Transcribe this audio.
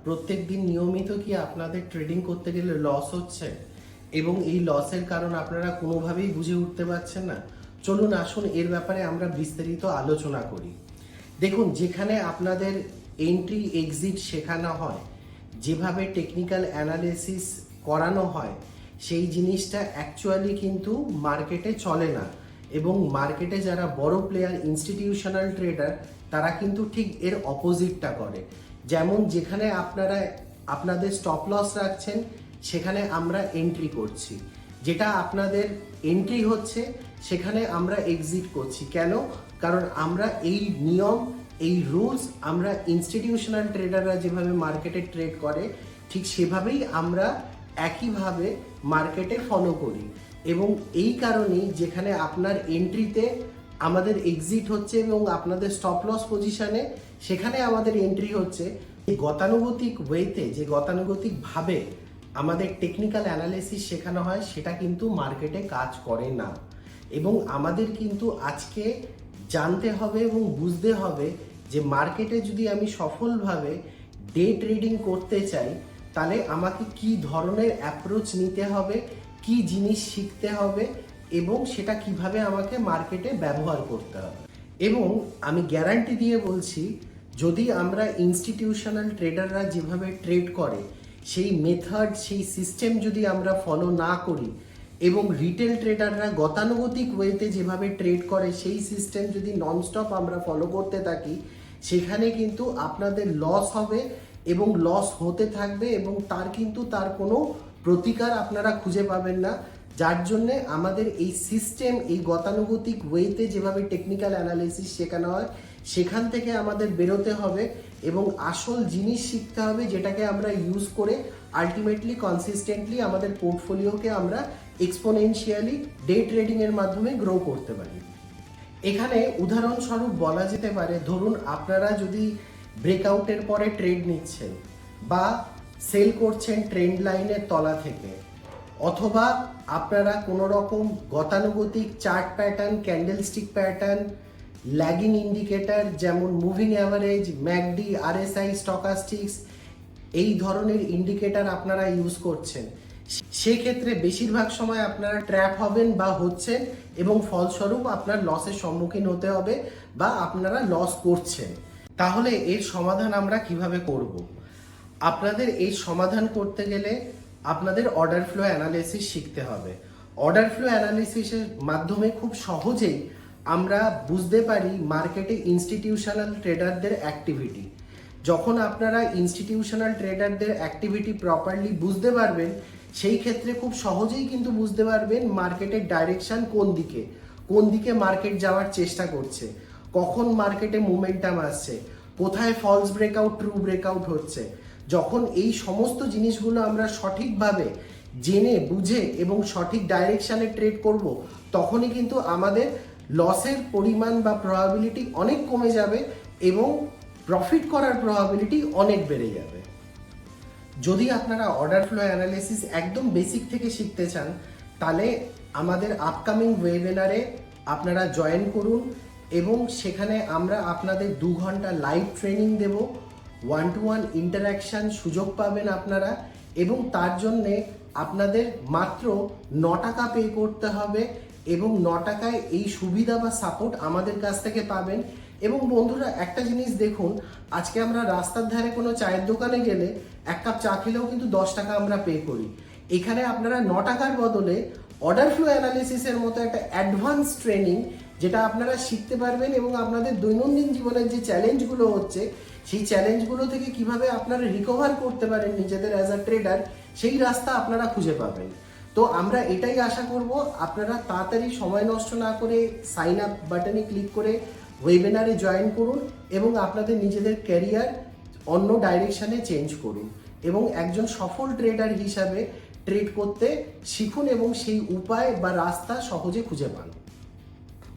প্রত্যেকদিন নিয়মিত কি আপনাদের ট্রেডিং করতে গেলে লস হচ্ছে এবং এই লসের কারণ আপনারা কোনোভাবেই বুঝে উঠতে পারছেন না? চলুন আসুন এর ব্যাপারে আমরা বিস্তারিত আলোচনা করি। দেখুন, যেখানে আপনাদের এন্ট্রি এক্সিট শেখানো হয়, যেভাবে টেকনিক্যাল অ্যানালিসিস করানো হয়, সেই জিনিসটা অ্যাকচুয়ালি কিন্তু মার্কেটে চলে না। এবং মার্কেটে যারা বড় প্লেয়ার, ইনস্টিটিউশনাল ট্রেডার, তারা কিন্তু ঠিক এর অপোজিটটা করে। যেমন যেখানে আপনারা আপনাদের স্টপ লস রাখছেন, সেখানে আমরা এন্ট্রি করছি। যেটা আপনাদের এন্ট্রি হচ্ছে, সেখানে আমরা এক্সিট করছি। কেন? কারণ আমরা এই নিয়ম, এই রুলস আমরা ইনস্টিটিউশনাল ট্রেডাররা যেভাবে মার্কেটে ট্রেড করে, ঠিক সেভাবেই আমরা একইভাবে মার্কেটে ফলো করি। এবং এই কারণেই যেখানে আপনার এন্ট্রিতে আমাদের এক্সিট হচ্ছে এবং আপনাদের স্টপ লস পজিশনে সেখানে আমাদের এন্ট্রি হচ্ছে, এই গতানুগতিক ওয়েতে, যে গতানুগতিকভাবে আমাদের টেকনিক্যাল অ্যানালিসিস শেখানো হয়, সেটা কিন্তু মার্কেটে কাজ করে না। এবং আমাদের কিন্তু আজকে জানতে হবে এবং বুঝতে হবে যে মার্কেটে যদি আমি সফলভাবে ডে ট্রেডিং করতে চাই, তাহলে আমাকে কি ধরনের অ্যাপ্রোচ নিতে হবে, কি জিনিস শিখতে হবে এবং সেটা কিভাবে আমাকে মার্কেটে ব্যবহার করতে হবে। এবং আমি গ্যারান্টি দিয়ে বলছি, যদি আমরা ইনস্টিটিউশনাল ট্রেডাররা যেভাবে ট্রেড করে সেই মেথড, সেই সিস্টেম যদি আমরা ফলো না করি এবং রিটেল ট্রেডাররা গতানুগতিক ওয়েতে যেভাবে ট্রেড করে সেই সিস্টেম যদি ননস্টপ আমরা ফলো করতে থাকি, সেখানে কিন্তু আপনাদের লস হবে এবং লস হতে থাকবে এবং তার কোনো প্রতিকার আপনারা খুঁজে পাবেন না। যার জন্যে আমাদের এই সিস্টেম, এই গতানুগতিক ওয়েতে যেভাবে টেকনিক্যাল অ্যানালিসিস শেখানো হয়, সেখান থেকে আমাদের বেরোতে হবে এবং আসল জিনিস শিখতে হবে, যেটাকে আমরা ইউজ করে আলটিমেটলি কনসিস্টেন্টলি আমাদের পোর্টফোলিওকে আমরা এক্সপোনেনশিয়ালি ডে ট্রেডিংয়ের মাধ্যমে গ্রো করতে পারি। এখানে উদাহরণস্বরূপ বলা যেতে পারে, ধরুন আপনারা যদি ব্রেকআউটের পরে ট্রেড নিচ্ছেন বা সেল করছেন ট্রেন্ড লাইনের তলা থেকে, অথবা আপনারা কোনো রকম গতানুগতিক chart pattern, candlestick pattern, lagging indicator যেমন মুভিং অ্যাভারেজ, ম্যাকডি, আরএসআই, স্টকাস্টিক্স, এই ধরনের ইন্ডিকেটর আপনারা ইউজ করছেন, সেক্ষেত্রে বেশিরভাগ সময় আপনারা ট্র্যাপ হবেন বা হচ্ছেন এবং ফলস্বরূপ আপনার লসের সম্মুখীন হতে হবে বা আপনারা লস করছেন। তাহলে এর সমাধান আমরা কিভাবে করব? আপনাদের এই সমাধান করতে গেলে আপনাদের অর্ডার ফ্লো অ্যানালিসিস শিখতে হবে। অর্ডার ফ্লো অ্যানালিসিসের মাধ্যমে খুব সহজেই আমরা বুঝতে পারি মার্কেটে ইনস্টিটিউশনাল ট্রেডারদের অ্যাক্টিভিটি। যখন আপনারা ইনস্টিটিউশনাল ট্রেডারদের অ্যাক্টিভিটি প্রপারলি বুঝতে পারবেন, সেই ক্ষেত্রে খুব সহজেই কিন্তু বুঝতে পারবেন মার্কেটের ডাইরেকশন কোন দিকে মার্কেট যাওয়ার চেষ্টা করছে, কখন মার্কেটে মোমেন্টাম আসছে, কোথায় ফলস ব্রেকআউট, ট্রু ব্রেকআউট হচ্ছে। যখন এই সমস্ত জিনিসগুলো আমরা সঠিকভাবে জেনে বুঝে এবং সঠিক ডাইরেকশানে ট্রেড করব, তখনই কিন্তু আমাদের লসের পরিমাণ বা প্রবাবিলিটি অনেক কমে যাবে এবং প্রফিট করার প্রবাবিলিটি অনেক বেড়ে যাবে। যদি আপনারা অর্ডার ফ্লো অ্যানালিসিস একদম বেসিক থেকে শিখতে চান, তাহলে আমাদের আপকামিং ওয়েবিনারে আপনারা জয়েন করুন এবং সেখানে আমরা আপনাদের 2 ঘন্টা লাইভ ট্রেনিং দেব। 1-to-1 ইন্টারাকশান সুযোগ পাবেন আপনারা এবং তার জন্যে আপনাদের মাত্র 9 টাকা পে করতে হবে এবং 9 টাকায় এই সুবিধা বা সাপোর্ট আমাদের কাছ থেকে পাবেন। এবং বন্ধুরা, একটা জিনিস দেখুন, আজকে আমরা রাস্তার ধারে কোনো চায়ের দোকানে গেলে 1 কাপ চা খেলেও কিন্তু 10 টাকা আমরা পে করি। এখানে আপনারা 9 টাকার বদলে অর্ডার ফ্লো অ্যানালিসিসের মতো একটা অ্যাডভান্স ট্রেনিং, যেটা আপনারা শিখতে পারবেন এবং আপনাদের দৈনন্দিন জীবনের যে চ্যালেঞ্জগুলো হচ্ছে, সেই চ্যালেঞ্জগুলো থেকে কিভাবে আপনারা রিকভার করতে পারেন নিজেদের অ্যাজ আ ট্রেডার, সেই রাস্তা আপনারা খুঁজে পাবেন। তো আমরা এটাই আশা করব, আপনারা তাড়াতাড়ি সময় নষ্ট না করে সাইন আপ বাটনে ক্লিক করে ওয়েবিনারে জয়েন করুন এবং আপনাদের নিজেদের ক্যারিয়ার অন্য ডাইরেকশানে চেঞ্জ করুন এবং একজন সফল ট্রেডার হিসাবে ট্রেড করতে শিখুন এবং সেই উপায় বা রাস্তা সহজে খুঁজে পান।